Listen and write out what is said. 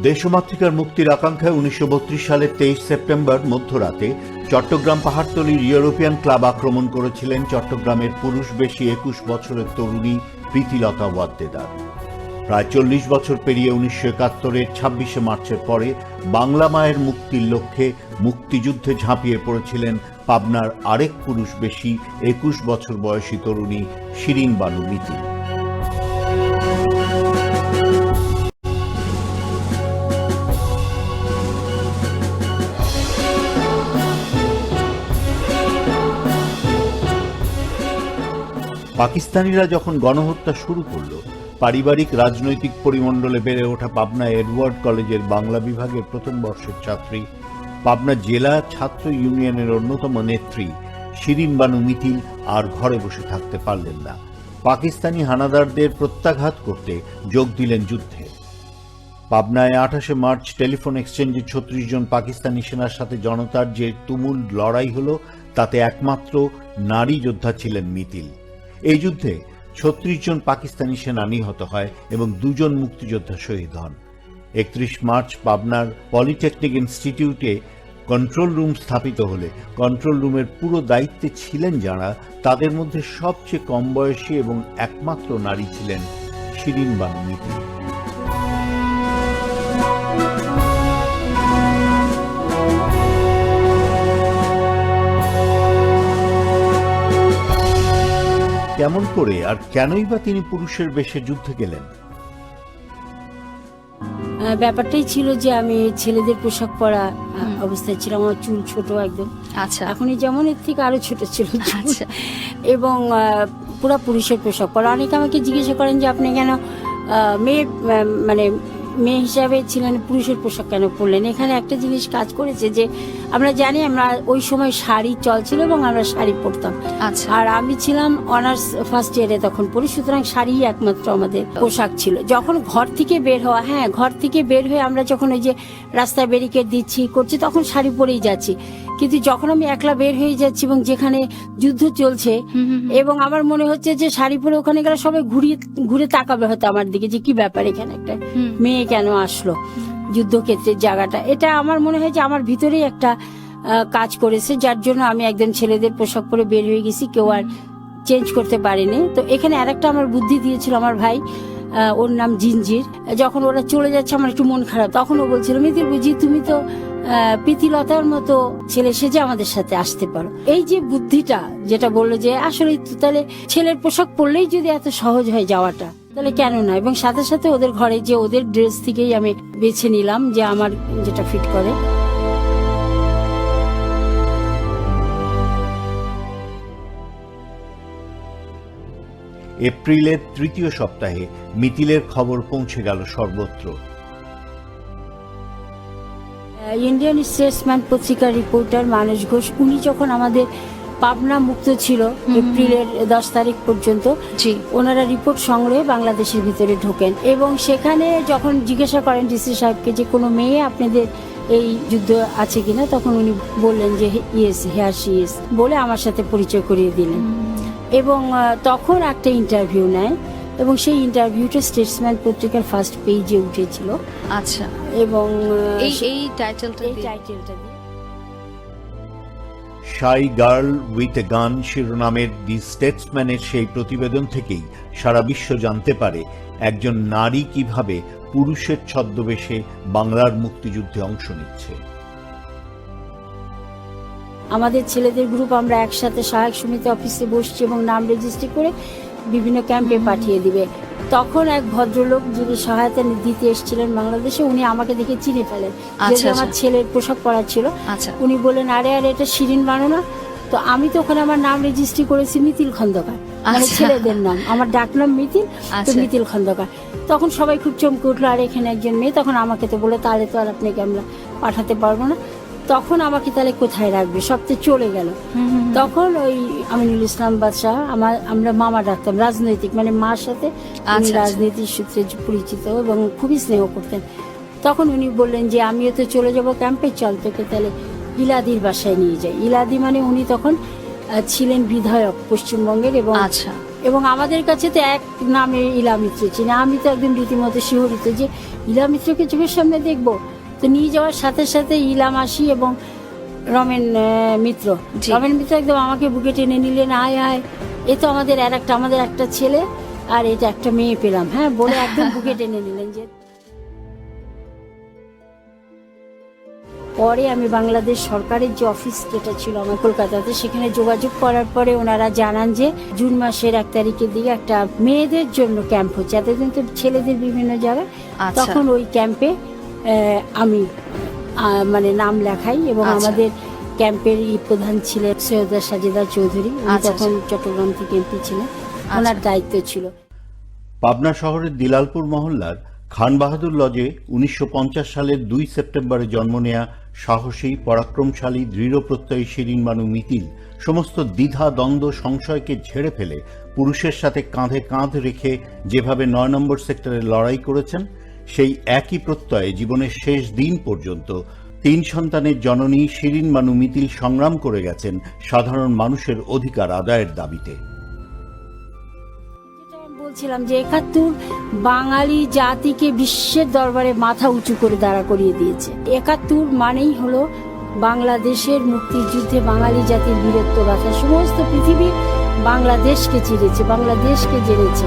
দেশমাতৃকার মুক্তির আকাঙ্ক্ষায় 1932 সালের 23 সেপ্টেম্বর মধ্যরাতে চট্টগ্রাম পাহাড়তলির ইউরোপিয়ান ক্লাব আক্রমণ করেছিলেন চট্টগ্রামের পুরুষবেশী 21 বছরের তরুণী প্রীতিলতা ওয়াদ্দেদার। প্রায় 40 বছর পেরিয়ে 1971-এর 26শে মার্চের পরে বাংলা মায়ের মুক্তির লক্ষ্যে মুক্তিযুদ্ধে ঝাঁপিয়ে পড়েছিলেন পাবনার আরেক পুরুষবেশী 21 বছর বয়সী তরুণী শিরিন বানু মিতিল। পাকিস্তানিরা যখন গণহত্যা শুরু করল, পারিবারিক রাজনৈতিক পরিমণ্ডলে বেড়ে ওঠা পাবনা এডওয়ার্ড কলেজের বাংলা বিভাগের প্রথম বর্ষের ছাত্রী, পাবনা জেলা ছাত্র ইউনিয়নের অন্যতম নেত্রী শিরিন বানু মিতিল আর ঘরে বসে থাকতে পারলেন না। পাকিস্তানি হানাদারদের প্রত্যাঘাত করতে যোগ দিলেন যুদ্ধে। পাবনায় 28শে মার্চ টেলিফোন এক্সচেঞ্জে 36 জন পাকিস্তানি সেনার সাথে জনতার যে তুমুল লড়াই হল, তাতে একমাত্র নারী যোদ্ধা ছিলেন মিতিল। এই যুদ্ধে 36 জন পাকিস্তানি সেনা নিহত হয় এবং 2 জন মুক্তিযোদ্ধা শহীদ হন। 31 মার্চ পাবনার পলিটেকনিক ইনস্টিটিউটে কন্ট্রোল রুম স্থাপিত হলে কন্ট্রোল রুমের পুরো দায়িত্বে ছিলেন যারা, তাদের মধ্যে সবচেয়ে কম বয়সী এবং একমাত্র নারী ছিলেন শিরিন বানু মিতিল। কেমন করে আর কেনই বা তিনি পুরুষের বেশে যুদ্ধে গেলেন? ব্যাপারটাই ছিল যে আমি ছেলেদের পোশাক পরা অবস্থায় ছিলাম। আমার চুল ছোট একদম, আচ্ছা, এখনই যেমন এর থেকে আরো ছোট ছিল, এবং পুরা পুরুষের পোশাক পরা। অনেকে আমাকে জিজ্ঞাসা করেন যে আপনি কেন মেয়ে হিসাবে ছিলেন, পুরুষের পোশাক কেন পরলেন? এখানে একটা জিনিস কাজ করেছে যে আমরা জানি আমরা ওই সময় শাড়ি চলছিল এবং আমরা শাড়ি পরতাম। আচ্ছা, আর আমি ছিলাম অনার্স ফার্স্ট ইয়ারে তখন পড়ি, সুতরাং শাড়ি একমাত্র আমাদের পোশাক ছিল। যখন ঘর থেকে বের হওয়া, ঘর থেকে বের হয়ে আমরা যখন ওই যে রাস্তায় ব্যারিকেড দিচ্ছি করছি, তখন শাড়ি পরেই যাচ্ছি। কিন্তু যখন আমি একলা বের হয়ে যাচ্ছি এবং যেখানে যুদ্ধ চলছে এবং আমার মনে হচ্ছে যে শাড়ি পরে ওখানে গেলে সবাই ঘুরে তাকাবে হয়তো আমার দিকে, যে কি ব্যাপার, এখানে একটা মেয়ে কেন আসলো যুদ্ধক্ষেত্রের জায়গাটা। এটা আমার মনে হয় যে আমার ভিতরেই একটা কাজ করেছে, যার জন্য আমি একদম ছেলেদের পোশাক পরে বের হয়ে গেছি, কেউ আর চেঞ্জ করতে পারেনি। তো এখানে আরেকটা আমার বুদ্ধি দিয়েছিল আমার ভাই, ওর নাম জিঞ্জির। যখন ওরা চলে যাচ্ছে আমার একটু মন খারাপ, তখন ও বলছিল মিতিল বুঝি তুমি তো প্রীতিলতার মতো ছেলে সেজে আমাদের সাথে আসতে পারো। এই যে বুদ্ধিটা যেটা বললো যে আসলে তাহলে ছেলের পোশাক পরলেই যদি এত সহজ হয় যাওয়াটা, তাহলে কেন না। এবং সাথে সাথে ওদের ঘরে যে ওদের ড্রেস থেকেই আমি বেছে নিলাম যে আমার যেটা ফিট করে। এপ্রিলের 3য় সপ্তাহে মিতিলের খবর পৌঁছে গেল সর্বত্র। ইন্ডিয়ান স্টেটসম্যান পত্রিকার রিপোর্টার মানস ঘোষ, উনি যখন আমাদের পাবনা মুক্ত ছিল এপ্রিলের 10 তারিখ পর্যন্ত, ওনারা রিপোর্ট সংগ্রহে বাংলাদেশের ভিতরে ঢোকেন এবং সেখানে যখন জিজ্ঞাসা করেন ডিসি সাহেবকে যে কোনো মেয়ে আপনাদের এই যুদ্ধ আছে কিনা, তখন উনি বললেন যে ইয়েস, হেয়ার শি ইজ, বলে আমার সাথে পরিচয় করিয়ে দিলেন। এবং তখন একটা ইন্টারভিউ নেয় এবং সেই ইন্টারভিউটা স্টেটসম্যান পত্রিকার ফার্স্ট পেজে উঠেছিল। আচ্ছা, এবং এই টাইটেলটা শাই গার্ল উইথ এ গান শিরোনামের দি স্টেটসম্যানের সেই প্রতিবেদন থেকেই সারা বিশ্ব জানতে পারে একজন নারী কিভাবে পুরুষের ছদ্মবেশে বাংলার মুক্তিযুদ্ধে অংশ নিচ্ছে। আমাদের ছেলেদের গ্রুপ আমরা একসাথে সহায়ক সমিতি অফিসে বসছি এবং নাম রেজিস্ট্রি করে বিভিন্ন ক্যাম্পে পাঠিয়ে দিবে। তখন এক ভদ্রলোক যিনি সহায়তা দিতে এসেছিলেন বাংলাদেশে, উনি আমাকে দেখে চিনে ফেলেন, যে আমার ছেলের পোশাক পরা ছিল। উনি বললেন আরে এটা শিরিন বানু না? তো আমি তো ওখানে আমার নাম রেজিস্ট্রি করেছি মিতিল খন্দকার, মানে ছেলেদের নাম, আমার ডাক নাম মিতিল, তো মিতিল খন্দকার। তখন সবাই খুব চমকে উঠলো, আর এখানে একজন মেয়ে। তখন আমাকে তো বলে তাহলে তো আর আপনাকে আমরা পাঠাতে পারবো না। তখন আমাকে তাহলে কোথায় রাখবে, সব তো চলে গেল। তখন ওই আমিনুল ইসলাম বাদশাহ, আমরা মামা ডাকতাম, রাজনৈতিক মানে মার সাথে উনি আচ্ছা। রাজনীতির সূত্রে পরিচিত এবং খুবই স্নেহ করতেন। তখন উনি বললেন যে আমিও তো চলে যাব ক্যাম্পে, চল তোকে তাহলে ইলাদির বাসায় নিয়ে যাই। ইলাদি মানে উনি তখন ছিলেন বিধায়ক পশ্চিমবঙ্গের, আচ্ছা। এবং আমাদের কাছে তো এক নামে ইলা মিত্র চিনি। আমি তো একদম রীতিমতো শিহরিত যে ইলা মিত্রকে চোখের সামনে দেখবো। তো নিয়ে যাওয়ার সাথে সাথে ইলা মাসি এবং রমেন মিত্র জি। রমেন মিত্র একদম আমাকে বুকে টেনে নিলেন, আয় আয়, এ তো আমাদের একটা ছেলে আর এটা একটা মেয়ে পেলাম, হ্যাঁ বলে একদম বুকে টেনে নিলেন। যে পরে আমি বাংলাদেশ সরকারের যে অফিস যেটা ছিল আমার কলকাতাতে, সেখানে যোগাযোগ করার পরে ওনারা জানান যে জুন মাসের 1 তারিখের দিকে একটা মেয়েদের জন্য ক্যাম্প হচ্ছে, এতদিন তো ছেলেদের বিভিন্ন জায়গায়। আচ্ছা। তখন ওই ক্যাম্পে আমি মানে নাম লেখাই, এবং আচ্ছা। আমাদের ক্যাম্পের প্রধান ছিলেন সৈয়দা সাজেদা চৌধুরী, উনি আচ্ছা, তখন চট্টগ্রাম থেকে এমপি ছিলেন, ওনার দায়িত্ব ছিল। পাবনা শহরের দিলালপুর মহল্লার খান বাহাদুর লজে 1950 সালের 2 সেপ্টেম্বরে জন্ম নেয়া সাহসী, পরাক্রমশালী, দৃঢ় প্রত্যয়ী শিরিন বানু মিতিল সমস্ত দ্বিধা, দ্বন্দ্ব, সংশয়কে ঝেড়ে ফেলে পুরুষের সাথে কাঁধে কাঁধ রেখে যেভাবে 9 নম্বর সেক্টরে লড়াই করেছেন, সেই একই প্রত্যয়ে জীবনের শেষ দিন পর্যন্ত 3 সন্তানের জননী শিরিন বানু মিতিল সংগ্রাম করে গেছেন সাধারণ মানুষের অধিকার আদায়ের দাবিতে। যেটা আমি বলছিলাম যে 71 বাঙালি জাতিকে বিশ্বের দরবারে মাথা উঁচু করে দাঁড়া করিয়ে দিয়েছে। 71 মানেই হলো বাংলাদেশের মুক্তিযুদ্ধে বাঙালি জাতির বীরত্ব গাথা। সমস্ত পৃথিবী বাংলাদেশকে চিনেছে, বাংলাদেশকে জেনেছে।